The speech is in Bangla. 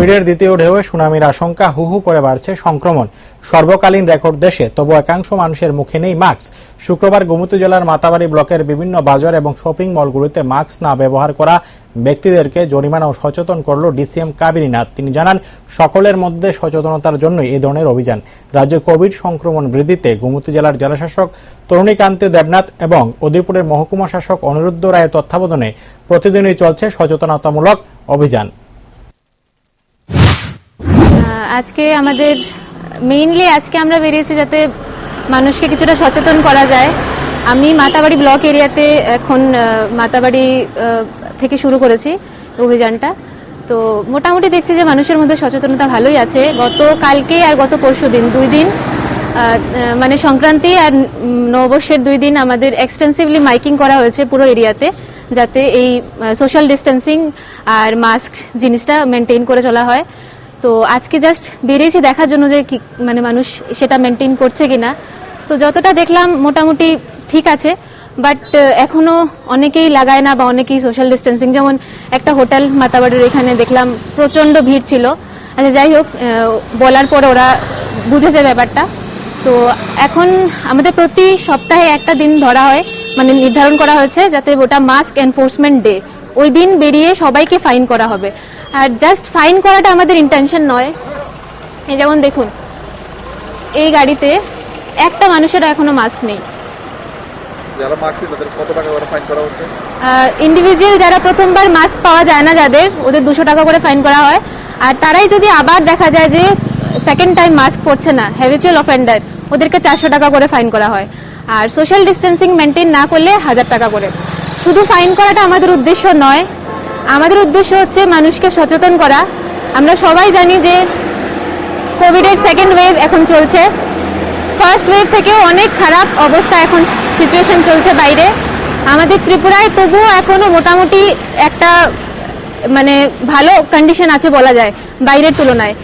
কোভিডের দ্বিতীয় ঢেউয়ে সুনামির আশঙ্কা হু হু করে বাড়ছে সংক্রমণ। সর্বকালীন রেকর্ড দেশে, তবু একাংশ মানুষের মুখে নেই মাস্ক। শুক্রবার গোমতী জেলার মাতাবাড়ি ব্লকের বিভিন্ন বাজার এবং শপিং মলগুলিতে মাস্ক না ব্যবহার করা ব্যক্তিদেরকে জরিমানা ও সচেতন করল ডিসিএম কাবেরী নাথ। তিনি জানান, সকলের মধ্যে সচেতনতার জন্যই এই ধরনের অভিযান। রাজ্যে কোভিড সংক্রমণ বৃদ্ধিতে গোমতী জেলার জেলাশাসক তরুণীকান্তি দেবনাথ এবং উদয়পুরের মহকুমা শাসক অনিরুদ্ধ রায়ের তত্ত্বাবধানে প্রতিদিনই চলছে সচেতনতামূলক অভিযান। আজকে আমাদের মেইনলি আমরা বেরিয়েছি যাতে মানুষকে কিছুটা সচেতন করা যায়। আমি মাতাবাড়ি ব্লক এরিয়াতে এখন মাতাবাড়ি থেকে শুরু করেছি অভিযানটা। তো মোটামুটি দেখছি যে মানুষের মধ্যে সচেতনতা ভালোই আছে। গত কালকে আর গত পরশু দিন 2 দিন মানে সংক্রান্তি আর নববর্ষের 2 দিন আমাদের এক্সটেন্সিভলি মাইকিং করা হয়েছে পুরো এরিয়াতে, যাতে এই সোশ্যাল ডিস্টেন্সিং আর মাস্ক জিনিসটা মেনটেন করে চলা হয়। তো আজকে জাস্ট বেরিয়েছি দেখার জন্য যে মানে মানুষ সেটা মেনটেন করছে কিনা। তো যতটা দেখলাম মোটামুটি ঠিক আছে, বাট এখনো অনেকেই লাগায় না বা অনেকেই সোশ্যাল ডিস্টেন্সিং, যেমন একটা হোটেল মাতাবাড়ির এখানে দেখলাম প্রচন্ড ভিড় ছিল। আচ্ছা যাই হোক, বলার পর ওরা বুঝেছে ব্যাপারটা। তো এখন আমাদের প্রতি সপ্তাহে একটা দিন ধরা হয়, মানে নির্ধারণ করা হয়েছে যাতে ওটা মাস্ক এনফোর্সমেন্ট ডে, ওই দিন বেরিয়ে সবাইকে ফাইন করা হবে। আর জাস্ট ফাইন করাটা আমাদের ইন্টেনশন নয়। এই যেমন দেখুন, এই গাড়িতে একটা মানুষের এখনো মাস্ক নেই। যারা মাস্ক নেই তাদের কত টাকা করে ফাইন করা হচ্ছে? ইন্ডিভিজুয়াল যারা প্রথমবার মাস্ক পাওয়া যায় না যাদের, ওদের 200 টাকা করে ফাইন করা হয়। আর তারাই যদি আবার দেখা যায় যে সেকেন্ড টাইম মাস্ক পরছে না, হ্যাবিচুয়াল অফেন্ডার, ওদেরকে 400 টাকা করে ফাইন করা হয়। আর সোশ্যাল ডিস্টেন্সিং মেনটেন না করলে 1000 টাকা করে। শুধু ফাইন করাটা আমাদের উদ্দেশ্য নয়, আমাদের উদ্দেশ্য হচ্ছে মানুষকে সচেতন করা। আমরা সবাই জানি যে কোভিডের সেকেন্ড ওয়েভ এখন চলছে। ফার্স্ট ওয়েভ থেকেও অনেক খারাপ অবস্থা এখন সিচুয়েশন চলছে বাইরে। আমাদের ত্রিপুরায় তবুও এখনো মোটামুটি একটা মানে ভালো কন্ডিশন আছে বলা যায় বাইরের তুলনায়।